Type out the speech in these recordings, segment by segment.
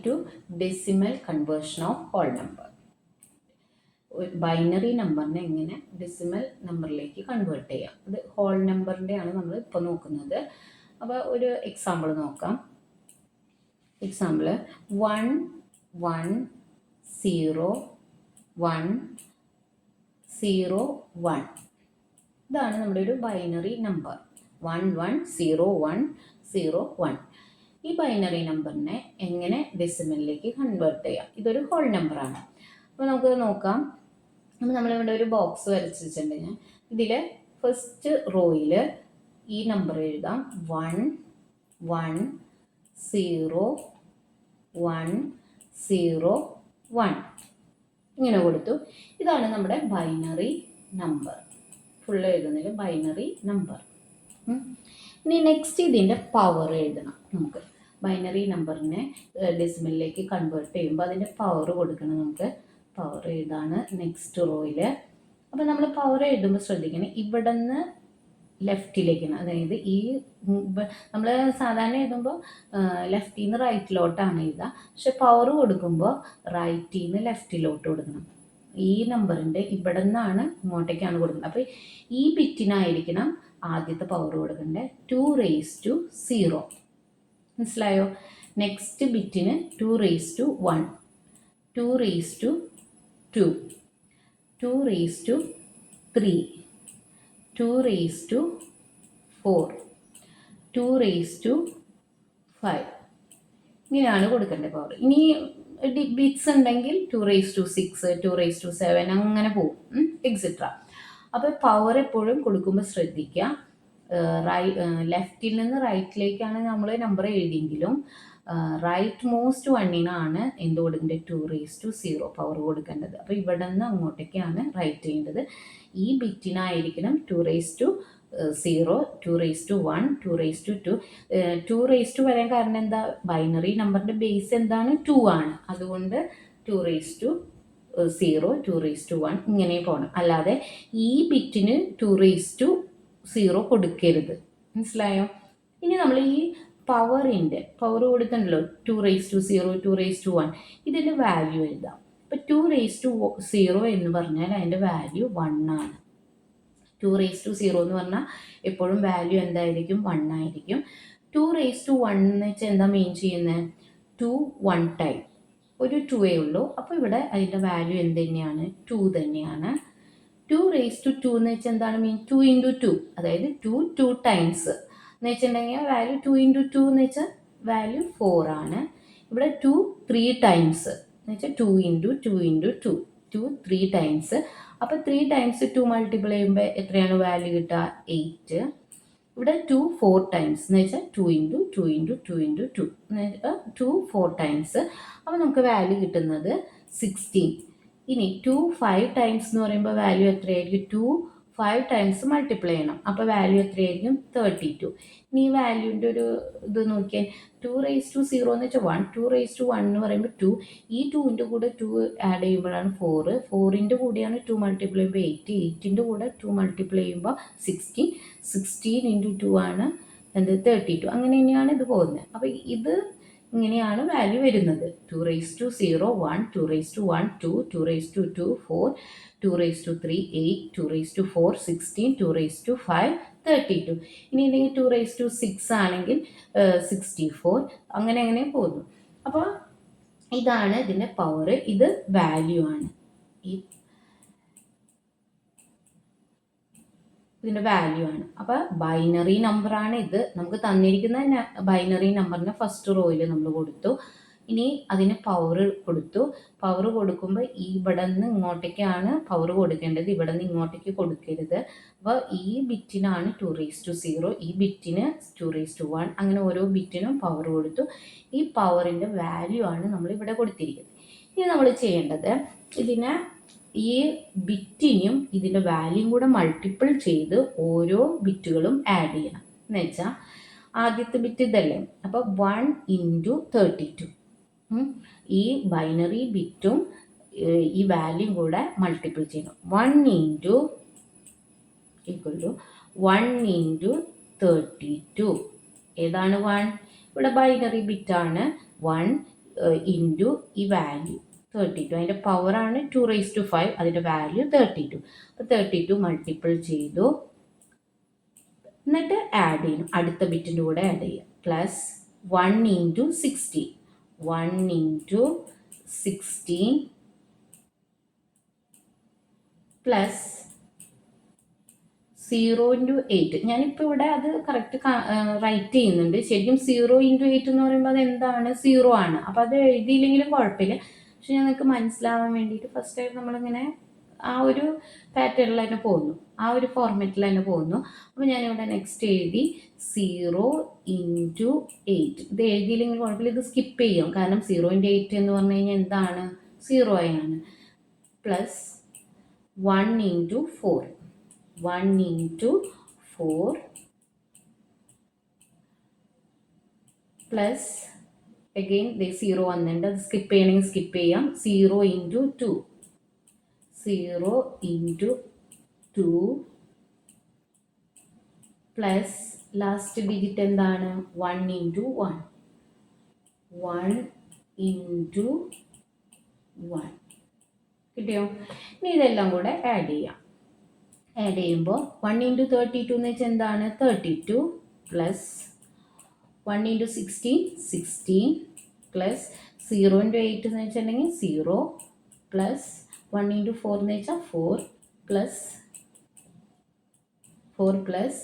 To decimal conversion of whole number. Binary നമ്പറിനെ എങ്ങനെ decimal നമ്പറിലേക്ക് കൺവേർട്ട് ചെയ്യാം, അത് ഹോൾ നമ്പറിൻ്റെയാണ് നമ്മൾ ഇപ്പോൾ നോക്കുന്നത്. അപ്പോൾ ഒരു എക്സാമ്പിൾ നോക്കാം. എക്സാമ്പിൾ 1 1 0 1 0 1. ഇതാണ് നമ്മുടെ ഒരു ബൈനറി നമ്പർ 1 1 0 1 0 1. ഈ ബൈനറി നമ്പറിനെ എങ്ങനെ ഡെസിമലിലേക്ക് കൺവേർട്ട് ചെയ്യാം? ഇതൊരു ഹോൾ നമ്പറാണ്. അപ്പോൾ നമുക്ക് നോക്കാം. അപ്പോൾ നമ്മളിവിടെ ഒരു ബോക്സ് വരച്ച് വെച്ചിട്ടുണ്ടെങ്കിൽ ഇതിൽ ഫസ്റ്റ് റോയിൽ ഈ നമ്പർ എഴുതാം 1 1 0 1 0 1. ഇങ്ങനെ കൊടുത്തു. ഇതാണ് നമ്മുടെ ബൈനറി നമ്പർ. ഫുൾ എഴുതുന്നതിൽ ബൈനറി നമ്പർ. ഇനി നെക്സ്റ്റ് ഇതിൻ്റെ പവർ എഴുതണം. നമുക്ക് ബൈനറി നമ്പറിനെ ഡെസിമലിലേക്ക് കൺവേർട്ട് ചെയ്യുമ്പോൾ അതിൻ്റെ പവർ കൊടുക്കണം. നമുക്ക് പവർ എഴുതാണ് നെക്സ്റ്റ് റോയിൽ. അപ്പോൾ നമ്മൾ പവർ എഴുതുമ്പോൾ ശ്രദ്ധിക്കണം, ഇവിടെ നിന്ന് ലെഫ്റ്റിലേക്കാണ്. അതായത് ഈ നമ്മൾ സാധാരണ എഴുതുമ്പോൾ ലെഫ്റ്റിൽ നിന്ന് റൈറ്റിലോട്ടാണ് എഴുതുക. പക്ഷെ പവർ കൊടുക്കുമ്പോൾ റൈറ്റിൽ നിന്ന് ലെഫ്റ്റിലോട്ട് കൊടുക്കണം. ഈ നമ്പറിൻ്റെ ഇവിടെ നിന്നാണ് ഇങ്ങോട്ടേക്കാണ് കൊടുക്കുന്നത്. അപ്പോൾ ഈ ബിറ്റിനായിരിക്കണം ആദ്യത്തെ പവർ കൊടുക്കേണ്ടത് 2 raised to 0. മനസ്സിലായോ? നെക്സ്റ്റ് ബിറ്റിന് 2 raised to 1, 2 raised to 2, 2 raised to 3, 2 raised to 4, 2 raised to 5. ഇങ്ങനെയാണ് കൊടുക്കേണ്ടത് പവർ. ഇനി ബിറ്റ്സ് ഉണ്ടെങ്കിൽ 2 raised to 6, 2 raised to 7 അങ്ങനെ പോകും, എക്സെട്ര. അപ്പോൾ പവർ എപ്പോഴും കൊടുക്കുമ്പോൾ ശ്രദ്ധിക്കുക, ലെഫ്റ്റിൽ നിന്ന് റൈറ്റിലേക്കാണ് നമ്മൾ നമ്പർ എഴുതിയെങ്കിലും റൈറ്റ് മോസ്റ്റ് വണ്ണിനാണ് എന്ത് കൊടുക്കേണ്ടത് 2 raised to 0 പവർ കൊടുക്കേണ്ടത്. അപ്പോൾ ഇവിടെ നിന്ന് അങ്ങോട്ടേക്കാണ് റൈറ്റ് ചെയ്യേണ്ടത്. ഈ ബിറ്റിനായിരിക്കണം 2 raised to 0, 2 raised to 1, 2 raised to 2. 2 raised to വരാൻ കാരണം എന്താ? ബൈനറി നമ്പറിൻ്റെ ബേസ് എന്താണ്? 2 ആണ്. അതുകൊണ്ട് 2 raised to 0, 2 raised to 1 ഇങ്ങനെ പോകണം. അല്ലാതെ ഈ ബിറ്റിന് 2 raised to 0 കൊടുക്കരുത്. മനസ്സിലായോ? ഇനി നമ്മൾ ഈ പവറിൻ്റെ power കൊടുത്തിട്ടുണ്ടല്ലോ 2 raised to 0, 2 raised to 1, ഇതിൻ്റെ വാല്യൂ എഴുതാം. ഇപ്പോൾ 2 raised to 0 എന്ന് പറഞ്ഞാൽ അതിൻ്റെ വാല്യൂ 1 ആണ്. 2 raised to 0 എന്ന് പറഞ്ഞാൽ എപ്പോഴും വാല്യൂ എന്തായിരിക്കും? 1 ആയിരിക്കും. 2 raised to 1 എന്ന് വെച്ചാൽ എന്താ മീൻ ചെയ്യുന്നത്? 2 1 ടൈം, ഒരു 2 ഉള്ളൂ. അപ്പോൾ ഇവിടെ അതിൻ്റെ വാല്യൂ എന്ത് തന്നെയാണ്? 2 തന്നെയാണ്. 2 raised to 2 എന്ന് വെച്ചാൽ എന്താണ് മീൻ? 2 into 2, അതായത് 2 ടൈംസ് എന്ന് വെച്ചിട്ടുണ്ടെങ്കിൽ വാല്യൂ 2 into 2 എന്ന് വെച്ചാൽ വാല്യൂ 4 ആണ്. ഇവിടെ 2 3 ടൈംസ് എന്ന് വെച്ചാൽ 2 into 2 into 2, 2 3 ടൈംസ്. അപ്പോൾ 3 ടൈംസ് 2 മൾട്ടിപ്ലൈ ചെയ്യുമ്പോൾ എത്രയാണ് വാല്യൂ കിട്ടുക? 8. ഇവിടെ 2 4 ടൈംസ് എന്ന് വെച്ചാൽ 2 into 2 into 2 into 2, 2 4 ടൈംസ്. അപ്പോൾ നമുക്ക് വാല്യൂ കിട്ടുന്നത് 16. ഇനി 2 5 ടൈംസ് എന്ന് പറയുമ്പോൾ വാല്യൂ എത്രയായിരിക്കും? 2 5 ടൈംസ് മൾട്ടിപ്ലൈ ചെയ്യണം. അപ്പോൾ വാല്യൂ എത്രയായിരിക്കും? 32. ഇനി ഈ വാല്യൂൻ്റെ ഒരു ഇത് നോക്കിയാൽ 2 raised to 0 എന്ന് വെച്ചാൽ 1, 2 raised to 1 എന്ന് പറയുമ്പോൾ 2, ഈ 2ൻ്റെ കൂടെ 2 ആഡ് ചെയ്യുമ്പോഴാണ് 4, 4ൻ്റെ കൂടെയാണ് 2 മൾട്ടിപ്ലൈ ചെയ്യുമ്പോൾ 8, 8ൻ്റെ കൂടെ 2 മൾട്ടിപ്ലൈ ചെയ്യുമ്പോൾ 16, 16 into 2 ആണ് എന്ത്? 32. അങ്ങനെ തന്നെയാണ് ഇത് പോകുന്നത്. അപ്പോൾ ഇത് ഇങ്ങനെയാണ് വാല്യൂ വരുന്നത്. 2 raised to 0 1, 2 raised to 1 2, 2 raised to 2 4, 2 raised to 3 8, 2 raised to 4 16, 2 raised to 5 32. ഇനി ഇല്ലെങ്കിൽ 2 raised to 6 ആണെങ്കിൽ 64. അങ്ങനെ അങ്ങനെ പോകുന്നു. അപ്പോൾ ഇതാണ് ഇതിൻ്റെ പവർ, ഇത് വാല്യൂ ആണ്. ഇതിൻ്റെ വാല്യൂ ആണ്. അപ്പോൾ ബൈനറി നമ്പറാണ് ഇത്. നമുക്ക് തന്നിരിക്കുന്ന ബൈനറി നമ്പറിന് ഫസ്റ്റ് റോയിൽ നമ്മൾ കൊടുത്തു. ഇനി അതിന് പവർ കൊടുത്തു. പവർ കൊടുക്കുമ്പോൾ ഇവിടെ നിന്ന് ഇങ്ങോട്ടേക്കാണ് പവർ കൊടുക്കേണ്ടത്, ഇവിടെ നിന്ന് ഇങ്ങോട്ടേക്ക് കൊടുക്കരുത്. അപ്പോൾ ഈ ബിറ്റിനാണ് 2 raised to 0, ഈ ബിറ്റിന് 2 raised to 1, അങ്ങനെ ഓരോ ബിറ്റിനും പവർ കൊടുത്തു. ഈ പവറിൻ്റെ വാല്യൂ ആണ് നമ്മൾ ഇവിടെ കൊടുത്തിരിക്കുന്നത്. ഇനി നമ്മൾ ചെയ്യേണ്ടത് ഇതിനെ ഈ ബിറ്റിനും ഇതിൻ്റെ വാല്യൂം കൂടെ മൾട്ടിപ്പിൾ ചെയ്ത് ഓരോ ബിറ്റുകളും ആഡ് ചെയ്യണം. എന്ന് വെച്ചാൽ ആദ്യത്തെ ബിറ്റ് ഇതല്ലേ, അപ്പോൾ 1 into 32, ഈ ബൈനറി ബിറ്റും ഈ വാല്യൂം കൂടെ മൾട്ടിപ്പിൾ ചെയ്യണം. 1 into equal to 1 into 32. ഏതാണ് 1? ഇവിടെ ബൈനറി ബിറ്റാണ് 1. ഇൻറ്റു ഈ വാല്യൂ 32. അതിൻ്റെ പവറാണ് 2⁵, അതിൻ്റെ വാല്യൂ 32. അപ്പോൾ 32 മൾട്ടിപ്പിൾ ചെയ്തു, എന്നിട്ട് ആഡ് ചെയ്യണം, അടുത്ത ബിറ്റിൻ്റെ കൂടെ ആഡ് ചെയ്യാം. Plus 1 into 16, 1 into 16 plus 0 into 8. ഞാനിപ്പോൾ ഇവിടെ അത് കറക്റ്റ് റൈറ്റ് ചെയ്യുന്നുണ്ട്. ശരിക്കും 0 ഇൻറ്റു 8 എന്ന് പറയുമ്പോൾ അത് എന്താണ്? 0 ആണ്. അപ്പോൾ അത് എഴുതിയില്ലെങ്കിലും കുഴപ്പമില്ല. പക്ഷെ ഞങ്ങൾക്ക് മനസ്സിലാവാൻ വേണ്ടിയിട്ട് ഫസ്റ്റ് ടൈം നമ്മളിങ്ങനെ ആ ഒരു പാറ്റേണിൽ തന്നെ പോകുന്നു, ആ ഒരു ഫോർമാറ്റിൽ തന്നെ പോകുന്നു. അപ്പോൾ ഞാനിവിടെ നെക്സ്റ്റ് എഴുതി 0 ഇൻറ്റു 8. ഇത് എഴുതിയില്ലെങ്കിൽ കുഴപ്പമില്ല, ഇത് സ്കിപ്പ് ചെയ്യാം. കാരണം 0 ഇൻറ്റു 8 എന്ന് പറഞ്ഞു കഴിഞ്ഞാൽ എന്താണ്? 0 ആണ്. Plus 1 into 4, 1 into 4 plus again 0 വന്നിട്ടുണ്ട്, അത് സ്കിപ്പ് ചെയ്യണമെങ്കിൽ സ്കിപ്പ് ചെയ്യാം. 0 into 2, 0 into 2 plus last digit എന്താണ്? 1 ഇൻറ്റു 1, 1 ഇൻറ്റു 1. കിട്ടിയോ? ഇനി ഇതെല്ലാം കൂടെ ആഡ് ചെയ്യാം. ആഡ് ചെയ്യുമ്പോൾ 1 ഇൻറ്റു 32 എന്ന് വെച്ചാൽ എന്താണ്? 32 പ്ലസ് 1 ഇൻറ്റു 16, 16 പ്ലസ് 0 ഇൻറ്റു 8 എന്ന് വെച്ചിട്ടുണ്ടെങ്കിൽ 0 പ്ലസ് 1 ഇൻറ്റു 4 എന്ന് വെച്ചാൽ 4 പ്ലസ് 4 പ്ലസ്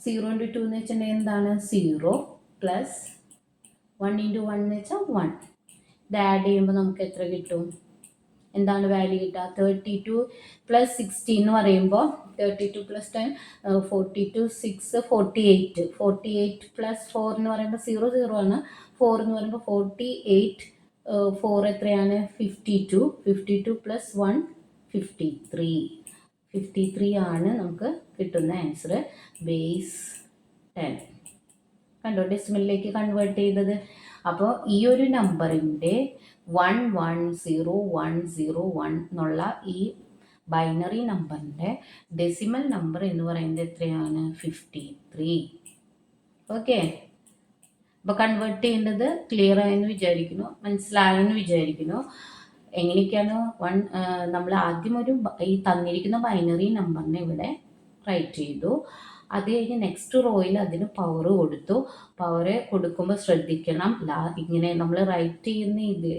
0 ഇൻറ്റു 2 എന്ന് വെച്ചിട്ടുണ്ടെങ്കിൽ എന്താണ്? 0 പ്ലസ് 1 ഇൻറ്റു 1 എന്ന് വെച്ചാൽ 1. ഇത് ആഡ് ചെയ്യുമ്പോൾ നമുക്ക് എത്ര കിട്ടും? എന്താണ് വാല്യൂ കിട്ടുക? 32 പ്ലസ് 16 എന്ന് പറയുമ്പോൾ 32 പ്ലസ് 10 42, 6 48, 48 പ്ലസ് 4 എന്ന് പറയുമ്പോൾ 0 0 ആണ്. 4 എന്ന് പറയുമ്പോൾ 48, 4 എത്രയാണ്? 52, 52 പ്ലസ് 1 53, 53 ആണ് നമുക്ക് കിട്ടുന്ന ആൻസർ. ബേസ് 10 കണ്ടോ, ഡെസിമലിലേക്ക് കൺവേർട്ട് ചെയ്തത്. അപ്പോൾ ഈ ഒരു നമ്പറിൻ്റെ 110101 എന്നുള്ള ഈ ബൈനറി നമ്പറിൻ്റെ ഡെസിമൽ നമ്പർ എന്ന് പറയുന്നത് എത്രയാണ്? 53. ഓക്കെ, അപ്പോൾ കൺവേർട്ട് ചെയ്യേണ്ടത് ക്ലിയർ ആയെന്ന് വിചാരിക്കുന്നു, മനസ്സിലായെന്ന് വിചാരിക്കുന്നു. എങ്ങനെയൊക്കെയാണ് നമ്മൾ ആദ്യം ഈ തന്നിരിക്കുന്ന ബൈനറി നമ്പറിനെ ഇവിടെ റൈറ്റ് ചെയ്തു. അത് കഴിഞ്ഞ് നെക്സ്റ്റ് റോയിൽ അതിന് പവർ കൊടുത്തു. പവർ കൊടുക്കുമ്പോൾ ശ്രദ്ധിക്കണം, ഇങ്ങനെ നമ്മൾ റൈറ്റ് ചെയ്യുന്ന ഇത്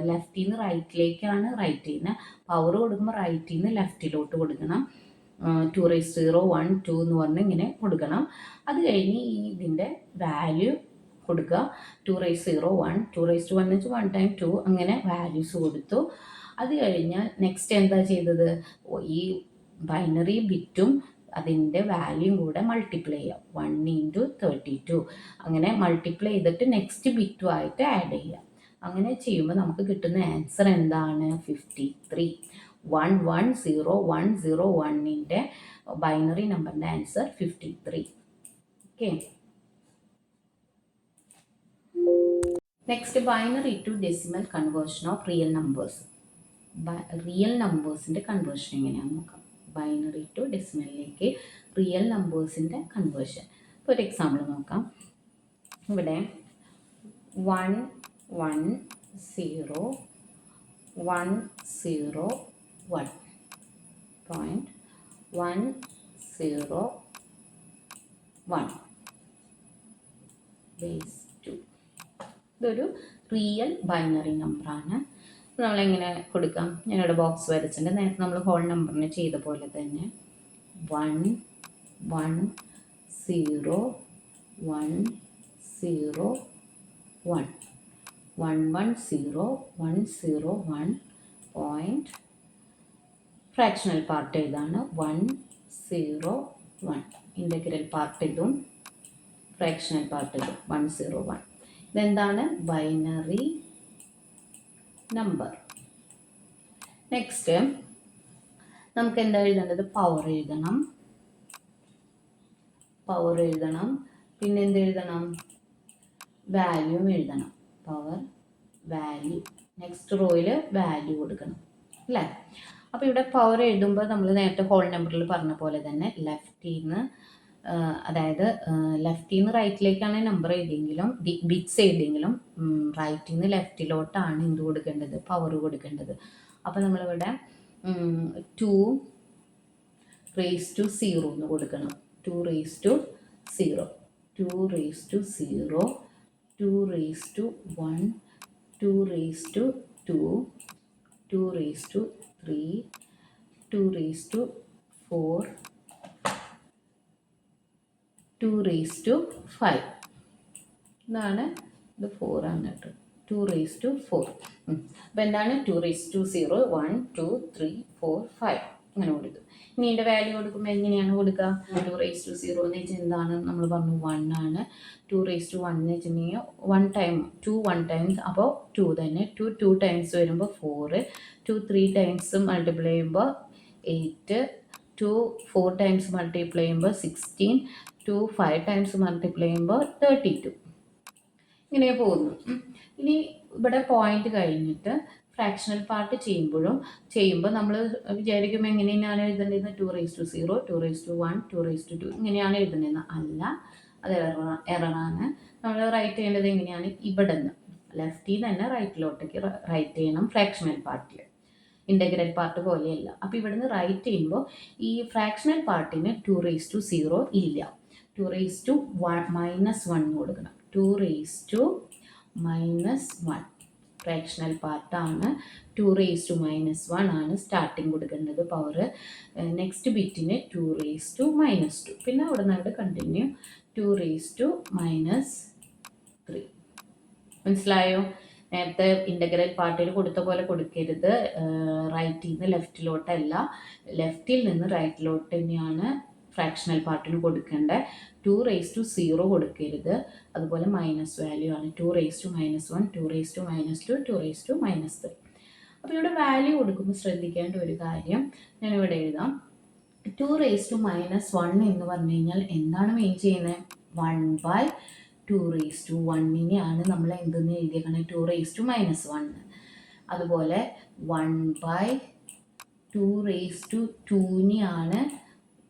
ലെഫ്റ്റിൽ നിന്ന് റൈറ്റിലേക്കാണ് റൈറ്റ് ചെയ്യുന്നത്. പവർ കൊടുക്കുമ്പോൾ റൈറ്റിൽ നിന്ന് ലെഫ്റ്റിലോട്ട് കൊടുക്കണം. 2⁻01 2 എന്ന് പറഞ്ഞ് ഇങ്ങനെ കൊടുക്കണം. അത് കഴിഞ്ഞ് ഇതിൻ്റെ വാല്യൂ കൊടുക്കുക. 2⁻01, 2⁻1 എന്ന് വെച്ചാൽ 1 ടൈം 2, അങ്ങനെ വാല്യൂസ് കൊടുത്തു. അത് കഴിഞ്ഞാൽ നെക്സ്റ്റ് എന്താ ചെയ്തത്? ഈ ബൈനറി ബിറ്റും അതിൻ്റെ വാല്യൂയും കൂടെ മൾട്ടിപ്ലൈ ചെയ്യാം. 1 ഇൻറ്റു 32 അങ്ങനെ മൾട്ടിപ്ലൈ ചെയ്തിട്ട് നെക്സ്റ്റ് ബിറ്റുമായിട്ട് ആഡ് ചെയ്യാം. അങ്ങനെ ചെയ്യുമ്പോൾ നമുക്ക് കിട്ടുന്ന ആൻസർ എന്താണ്? 53. 110101ൻ്റെ ബൈനറി നമ്പറിൻ്റെ answer 53. Okay, next binary to decimal conversion of real numbers. Real നമ്പേഴ്സിൻ്റെ കൺവേർഷൻ എങ്ങനെയാണെന്ന് നോക്കാം. ബൈനറി ടു ഡെസിമലിലേക്ക് റിയൽ നമ്പേഴ്സിൻ്റെ കൺവേർഷൻ. ഇപ്പോൾ ഒരു എക്സാമ്പിൾ നോക്കാം. ഇവിടെ 1 1 0 1 0 1 0.101 ബേസ് 2. ഇതൊരു റിയൽ ബൈനറി നമ്പറാണ്. നമ്മളെങ്ങനെ കൊടുക്കാം? ഞാനിവിടെ ബോക്സ് വരച്ചിട്ടുണ്ട്. നേരത്തെ നമ്മൾ ഹോൾ നമ്പറിന് ചെയ്ത പോലെ തന്നെ 1 1 0 1 0 1 1 1 0 1 0 1 പോയിൻറ്റ് ഫ്രാക്ഷണൽ പാർട്ട് ഇതാണ് 1 0 1. ഇൻ്റഗ്രൽ പാർട്ട് ഇതും ഫ്രാക്ഷണൽ പാർട്ട് ഇതും 1 0 1. ഇതെന്താണ്? Binary number. നെക്സ്റ്റ് നമുക്ക് എന്താ എഴുതേണ്ടത്? പവർ എഴുതണം. പിന്നെ എന്ത് എഴുതണം? വാല്യൂം എഴുതണം. Power value. നെക്സ്റ്റ് റോയിൽ വാല്യൂ കൊടുക്കണം അല്ലേ? അപ്പോൾ ഇവിടെ പവർ എഴുതുമ്പോൾ നമ്മൾ നേരത്തെ ഹോൾ നമ്പറിൽ പറഞ്ഞ പോലെ തന്നെ ലെഫ്റ്റിൽ നിന്ന് അതായത് ലെഫ്റ്റിൽ നിന്ന് റൈറ്റിലേക്കാണ് നമ്പർ എഴുതിയെങ്കിലും ബിറ്റ്സ് എഴുതിയെങ്കിലും റൈറ്റിൽ നിന്ന് ലെഫ്റ്റിലോട്ടാണ് എന്ത് കൊടുക്കേണ്ടത്, പവർ കൊടുക്കേണ്ടത്. അപ്പോൾ നമ്മളിവിടെ 2 raised to 0 എന്ന് കൊടുക്കണം. 2 raised to 0, 2 raised to 0, 2 raised to 1, 2 raised to 2, 2 raised to 3, 2 raised to 4, 2 raised to 5. ഇതാണ് ഇത് 4 ആണ് കേട്ടോ. 2 raised to 4. അപ്പോൾ എന്താണ് 2 raised to 0, 1, 2, 3, 4, 5 അങ്ങനെ കൊടുക്കും. ഇനി ഇതിൻ്റെ വാല്യൂ കൊടുക്കുമ്പോൾ എങ്ങനെയാണ് കൊടുക്കുക? 2 raised to 0 എന്ന് വെച്ചാൽ എന്താണ് നമ്മൾ പറഞ്ഞു 1 ആണ്. 2 raised to 1 എന്ന് വെച്ചിട്ടുണ്ടെങ്കിൽ 1 ടൈം 2 1 ടൈംസ്, അപ്പോൾ 2 തന്നെ. 2 2 ടൈംസ് വരുമ്പോൾ 4, 2 3 ടൈംസ് മൾട്ടിപ്ലൈ ചെയ്യുമ്പോൾ 8, 2 4 ടൈംസ് മൾട്ടിപ്ലൈ ചെയ്യുമ്പോൾ 16, 2 5 ടൈംസ് മൾട്ടിപ്ലൈ ചെയ്യുമ്പോൾ 32. ഇങ്ങനെ പോകുന്നു. ഇനി ഇവിടെ പോയിന്റ് കഴിഞ്ഞിട്ട് ഫ്രാക്ഷണൽ പാർട്ട് ചെയ്യുമ്പോൾ നമ്മൾ വിചാരിക്കുമ്പോൾ എങ്ങനെയാണ് എഴുതേണ്ടത്? 2 raised to 0, 2 raised to 1, 2 raised to 2 ഇങ്ങനെയാണ് എഴുതേണ്ടത്. അല്ല, അത് എററാണ്. നമ്മൾ റൈറ്റ് ചെയ്യേണ്ടത് എങ്ങനെയാണ്? ഇവിടെ നിന്ന് ലെഫ്റ്റിൽ തന്നെ റൈറ്റിലോട്ടേക്ക് റൈറ്റ് ചെയ്യണം. ഫ്രാക്ഷണൽ പാർട്ടിൽ ഇൻ്റഗ്രൽ പാർട്ട് പോലെയല്ല. അപ്പോൾ ഇവിടുന്ന് റൈറ്റ് ചെയ്യുമ്പോൾ ഈ ഫ്രാക്ഷണൽ പാർട്ടിന് 2 raised to 0 ഇല്ല. 2 raised to -1 കൊടുക്കണം. 2 raised to -1 ഫ്രാക്ഷണൽ പാർട്ടാണ്. 2 raised to -1 ആണ് സ്റ്റാർട്ടിങ് കൊടുക്കേണ്ടത് പവർ. നെക്സ്റ്റ് ബിറ്റിന് 2 raised to -2, പിന്നെ അവിടെ നിന്ന് കണ്ടിന്യൂ 2 raised to -3. മനസ്സിലായോ? നേരത്തെ ഇൻ്റഗ്രൽ പാർട്ടിൽ കൊടുത്ത പോലെ കൊടുക്കരുത്. റൈറ്റിൽ നിന്ന് ലെഫ്റ്റിലോട്ടല്ല, ലെഫ്റ്റിൽ നിന്ന് റൈറ്റിലോട്ട് തന്നെയാണ് ഫ്രാക്ഷണൽ പാർട്ടിന് കൊടുക്കേണ്ടത്. 2 raised to 0 കൊടുക്കരുത്. അതുപോലെ മൈനസ് വാല്യൂ ആണ്. 2 raised to -1, 2 raised to -2, 2 raised to -3. അപ്പോൾ ഇവിടെ വാല്യൂ കൊടുക്കുമ്പോൾ ശ്രദ്ധിക്കേണ്ട ഒരു കാര്യം ഞാനിവിടെ എഴുതാം. 2 raised to -1 എന്ന് പറഞ്ഞു കഴിഞ്ഞാൽ എന്താണ് മീൻ ചെയ്യുന്നത്? 1/2 raised to 1നെയാണ് നമ്മൾ എന്തെന്ന് എഴുതിയേക്കണേ? 2 raised to -1. അതുപോലെ 1/2 raised to 2നെയാണ്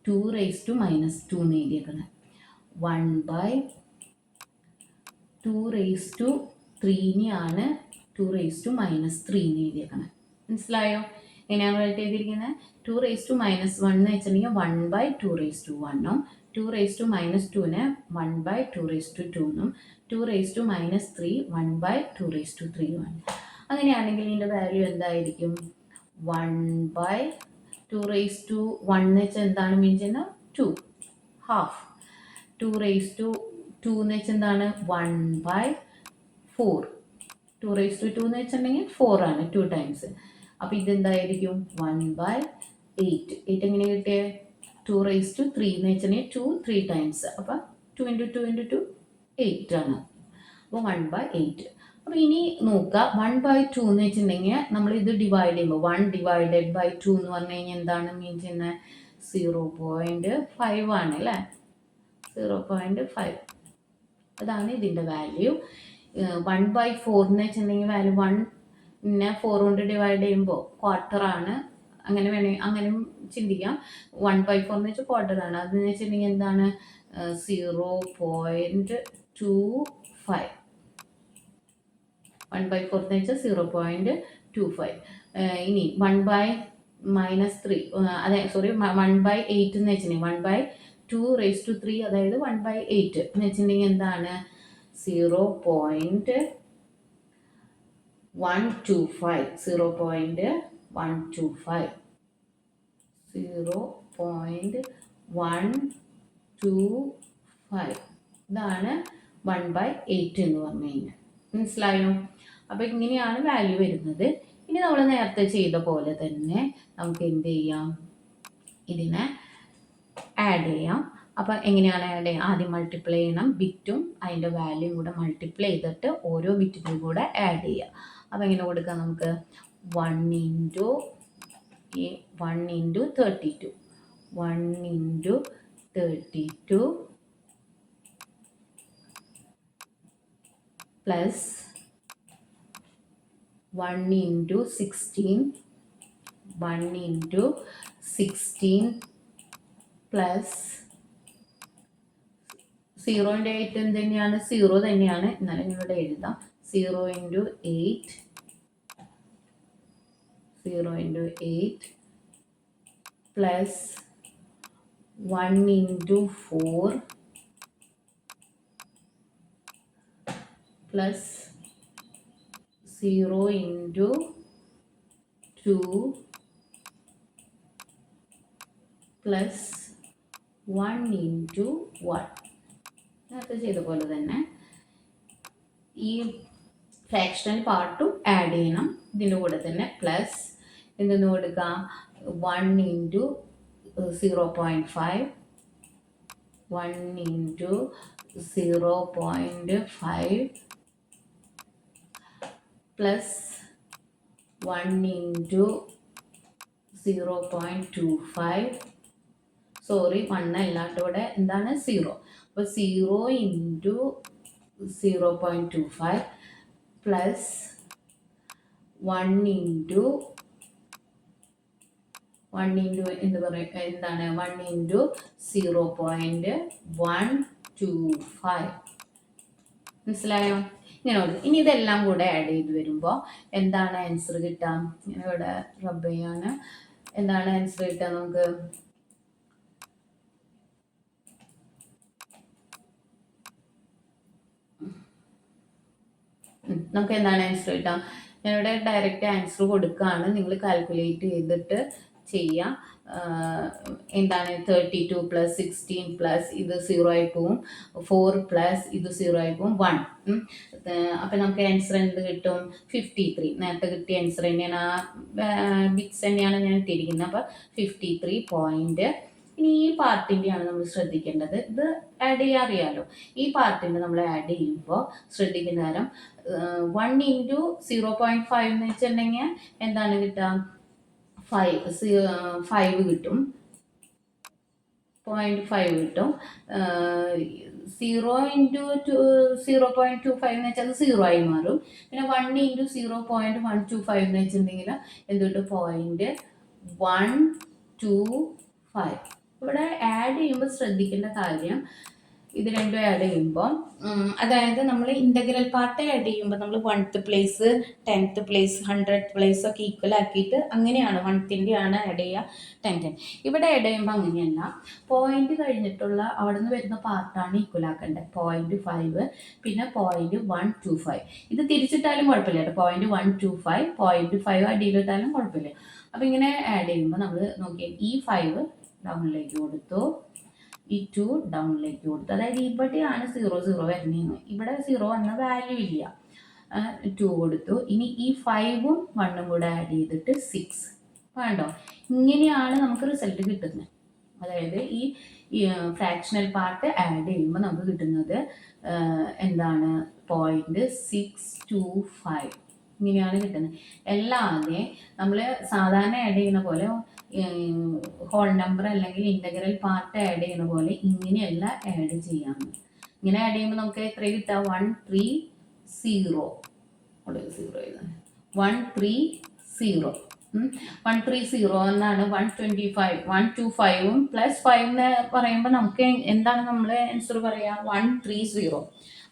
2 raised to -2 എന്ന് എഴുതിയേക്കണേ. 1/2 raised to 3നെയാണ് 2 raised to -3 എന്ന് എഴുതിയേക്കണേ. മനസ്സിലായോ? എങ്ങനെയാണ് റൈറ്റ് ചെയ്തിരിക്കുന്നത്? 2 raised to -1 എന്ന് വെച്ചിട്ടുണ്ടെങ്കിൽ 1/2 raised to 1ഉം, 2 raised to -2നെ 1/2 raised to 2നും, 2 raised to -3 1/2 raised to 3ഉമാണ്. അങ്ങനെയാണെങ്കിൽ ഇതിൻ്റെ വാല്യൂ എന്തായിരിക്കും? 1/2 raised to 1 എന്ന് വെച്ചാൽ എന്താണ് മീൻ ചെയ്യുന്നത്? 2 half. 2 raised to 2 എന്ന് വെച്ചാൽ എന്താണ്? 1/4. 2 raised to 2 എന്ന് വെച്ചിട്ടുണ്ടെങ്കിൽ 4 ആണ്, 2 ടൈംസ്. അപ്പോൾ ഇതെന്തായിരിക്കും? 1/8. 8 എങ്ങനെ കിട്ടിയത്? 2 raised to 3 എന്ന് വെച്ചിട്ടുണ്ടെങ്കിൽ 2 3 ടൈംസ്. അപ്പോൾ 2 × 2 × 2 8 ആണ്. അപ്പോൾ 1/8. അപ്പോൾ ഇനി നോക്കുക, 1/2 എന്ന് വെച്ചിട്ടുണ്ടെങ്കിൽ നമ്മൾ ഇത് ഡിവൈഡ് ചെയ്യുമ്പോൾ 1 / 2 എന്ന് പറഞ്ഞു കഴിഞ്ഞാൽ എന്താണ് മീൻ ചെയ്യുന്നത്? 0.5 ആണ് അല്ലേ? 0.5. അതാണ് ഇതിൻ്റെ വാല്യൂ. 1/4 എന്ന് വെച്ചിട്ടുണ്ടെങ്കിൽ വാല്യൂ 1നെ 4 കൊണ്ട് ഡിവൈഡ് ചെയ്യുമ്പോൾ ക്വാർട്ടറാണ്. അങ്ങനെ അങ്ങനെ ചിന്തിക്കാം. 1/4 എന്ന് വെച്ചാൽ ക്വാർട്ടറാണ്. അതെന്ന് വെച്ചിട്ടുണ്ടെങ്കിൽ എന്താണ്? 0.25. 1/4 എന്ന് വെച്ചാൽ 0.25. ഇനി 1/-3 അതെ സോറി 1/8 എന്ന് വെച്ചിട്ടുണ്ടെങ്കിൽ 1/2 raised to 3 അതായത് 1/8 എന്ന് വെച്ചിട്ടുണ്ടെങ്കിൽ എന്താണ്? 0.125. 0.125. 0.125 ഇതാണ് 1/8 എന്ന് പറഞ്ഞു കഴിഞ്ഞാൽ. മനസ്സിലായോ? അപ്പോൾ ഇങ്ങനെയാണ് വാല്യൂ വരുന്നത്. ഇനി നമ്മൾ നേരത്തെ ചെയ്ത പോലെ തന്നെ നമുക്ക് എന്ത് ചെയ്യാം? ഇതിനെ ആഡ് ചെയ്യാം. അപ്പോൾ എങ്ങനെയാണ് ആഡ് ചെയ്യുക? ആദ്യം മൾട്ടിപ്ലൈ ചെയ്യണം. ബിറ്റും അതിൻ്റെ വാല്യൂയും കൂടെ മൾട്ടിപ്ലൈ ചെയ്തിട്ട് ഓരോ ബിറ്റിനും കൂടെ ആഡ് ചെയ്യുക. അപ്പോൾ എങ്ങനെ കൊടുക്കാം നമുക്ക്? 1 × 32. 1 × 32 പ്ലസ് 1 × 16. 1 × 16 പ്ലസ് 0 × 8 എന്ത് തന്നെയാണ്? 0 തന്നെയാണ്. എന്നാലും ഇവിടെ എഴുതാം 0 × 8 0 × 8 പ്ലസ് 1 × 4 പ്ലസ് 0 × 2 പ്ലസ് 1 × 1. നേരത്തെ ചെയ്ത പോലെ തന്നെ ഈ ഫ്രാക്ഷണൽ പാർട്ടും ആഡ് ചെയ്യണം. ഇതിൻ്റെ കൂടെ തന്നെ പ്ലസ് എന്തെന്ന് കൊടുക്കാം? 1 × 0.5 1 × 0.5 പ്ലസ് 1 × 0.25 സോറി 1 അല്ലാണ്ട് ഇവിടെ എന്താണ്? 0. അപ്പോൾ 0 × 0.25 പ്ലസ് 1 × എന്ത് പറയും? എന്താണ്? 1 × 0.125. മനസ്സിലായോ? ഇങ്ങനെ കൊടുത്തു. ഇനി ഇതെല്ലാം കൂടെ ആഡ് ചെയ്ത് വരുമ്പോൾ എന്താണ് ആൻസർ കിട്ടുക? ഇവിടെ റബ്ബ് ചെയ്യാണ്. എന്താണ് ആൻസർ കിട്ടുക നമുക്ക്? നമുക്ക് എന്താണ് ആൻസർ കിട്ടുക? ഞാനിവിടെ ഡയറക്റ്റ് ആൻസർ കൊടുക്കുകയാണ്. നിങ്ങൾ കാൽക്കുലേറ്റ് ചെയ്തിട്ട് ചെയ്യാം. എന്താണ് 32 + 16 ഇത് 0 ആയി പോവും, 4 ഇത് 0 ആയി പോവും, 1. അപ്പം നമുക്ക് ആൻസർ എന്ത് കിട്ടും? 53. നേരത്തെ കിട്ടിയ ആൻസർ തന്നെയാണ്. ആ ബിറ്റ്സ് തന്നെയാണ് ഞാൻ ഇട്ടിരിക്കുന്നത്. അപ്പം 53 പോയിന്റ്. ഇനി ഈ പാർട്ടിൻ്റെയാണ് നമ്മൾ ശ്രദ്ധിക്കേണ്ടത്. ഇത് ആഡ് ചെയ്യാൻ അറിയാലോ. ഈ പാർട്ടിൻ്റെ നമ്മൾ ആഡ് ചെയ്യുമ്പോൾ ശ്രദ്ധിക്കുന്ന നേരം 1 × 0.5 എന്ന് വെച്ചിട്ടുണ്ടെങ്കിൽ എന്താണ് കിട്ടുക? 5 കിട്ടും, 0.5 കിട്ടും. 0 × 0.25 എന്ന് വെച്ചാൽ അത് 0 ആയി മാറും. പിന്നെ 1 × 0.125 എന്ന് വെച്ചിട്ടുണ്ടെങ്കിൽ എന്ത് കിട്ടും? 0.125. ഇവിടെ ആഡ് ചെയ്യുമ്പോൾ ശ്രദ്ധിക്കേണ്ട കാര്യം, ഇത് രണ്ടും ആഡ് ചെയ്യുമ്പോൾ അതായത് നമ്മൾ ഇൻ്റഗ്രൽ പാർട്ട് ആഡ് ചെയ്യുമ്പോൾ നമ്മൾ 1th place 10th place 100th place ഒക്കെ ഈക്വൽ ആക്കിയിട്ട് അങ്ങനെയാണ് 1th ആണ് ആഡ് ചെയ്യുക 10th. ഇവിടെ ആഡ് ചെയ്യുമ്പോൾ അങ്ങനെയല്ല. പോയിന്റ് കഴിഞ്ഞിട്ടുള്ള അവിടെ നിന്ന് വരുന്ന പാർട്ടാണ് ഈക്വൽ ആക്കേണ്ടത്. 0.5 പിന്നെ 0.125. ഇത് തിരിച്ചിട്ടാലും കുഴപ്പമില്ല കേട്ടോ. 0.125 0.5 അടിയിലിട്ടാലും കുഴപ്പമില്ല. അപ്പം ഇങ്ങനെ ആഡ് ചെയ്യുമ്പോൾ നമ്മൾ നോക്കിയാൽ ഈ 5 ഡൗണിലേക്ക് കൊടുത്തു, ഈ 2 ഡൗണിലേക്ക് കൊടുത്തു. അതായത് ഇവിടെയാണ് 0 വരുന്നതെന്ന്. ഇവിടെ 0 എന്ന വാല്യൂ ഇല്ല. 2 കൊടുത്തു. ഇനി ഈ 5ഉം 1ഉം കൂടെ ആഡ് ചെയ്തിട്ട് 6 വേണ്ടോ? ഇങ്ങനെയാണ് നമുക്ക് റിസൾട്ട് കിട്ടുന്നത്. അതായത് ഈ ഫ്രാക്ഷണൽ പാർട്ട് ആഡ് ചെയ്യുമ്പോൾ നമുക്ക് കിട്ടുന്നത് എന്താണ്? 0.625 ഇങ്ങനെയാണ് കിട്ടുന്നത്. അല്ലാതെ നമ്മൾ സാധാരണ ആഡ് ചെയ്യുന്ന പോലെ ഹോൾ നമ്പർ അല്ലെങ്കിൽ ഇൻ്റഗ്രൽ പാർട്ട് ആഡ് ചെയ്യുന്ന പോലെ ഇങ്ങനെയല്ല ആഡ് ചെയ്യാമെന്ന്. ഇങ്ങനെ ആഡ് ചെയ്യുമ്പോൾ നമുക്ക് എത്ര കിട്ടുക? 130 എന്നാണ്. 125ഉം പ്ലസ് 5 എന്ന് പറയുമ്പോൾ നമുക്ക് എന്താണ് നമ്മൾ ആൻസർ പറയുക? 130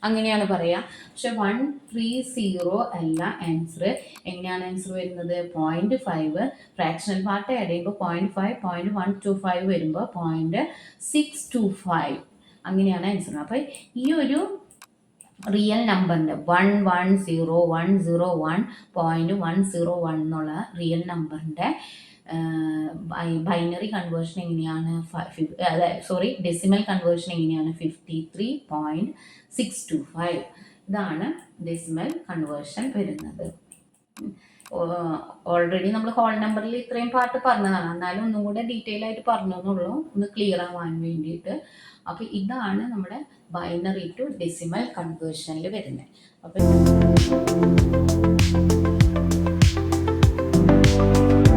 അങ്ങനെയാണ് പറയുക. പക്ഷെ 130 അല്ല ആൻസർ. എങ്ങനെയാണ് ആൻസർ വരുന്നത്? 0.5 ഫ്രാക്ഷണൽ പാർട്ട് ആഡ് ചെയ്യുമ്പോൾ 0.5 0.125 വരുമ്പോൾ 0.625 അങ്ങനെയാണ് ആൻസർ. അപ്പോൾ ഈ ഒരു റിയൽ നമ്പറിൻ്റെ 110.101 എന്നുള്ള റിയൽ നമ്പറിൻ്റെ ബൈനറി കൺവേർഷൻ എങ്ങനെയാണ്? ഡെസിമൽ കൺവേർഷൻ എങ്ങനെയാണ്? 53.625. ഇതാണ് ഡെസിമൽ കൺവേർഷൻ വരുന്നത്. ഓൾറെഡി നമ്മൾ ഹോൾ നമ്പറിൽ ഇത്രയും പാർട്ട് പറഞ്ഞതാണ്. എന്നാലും ഒന്നും കൂടെ ഡീറ്റെയിൽ ആയിട്ട് പറഞ്ഞതെന്നുള്ളൂ, ഒന്ന് ക്ലിയർ ആവാൻ വേണ്ടിയിട്ട്. അപ്പോൾ ഇതാണ് നമ്മുടെ ബൈനറി ടു ഡെസിമൽ കൺവേർഷനിൽ വരുന്നത്. അപ്പോൾ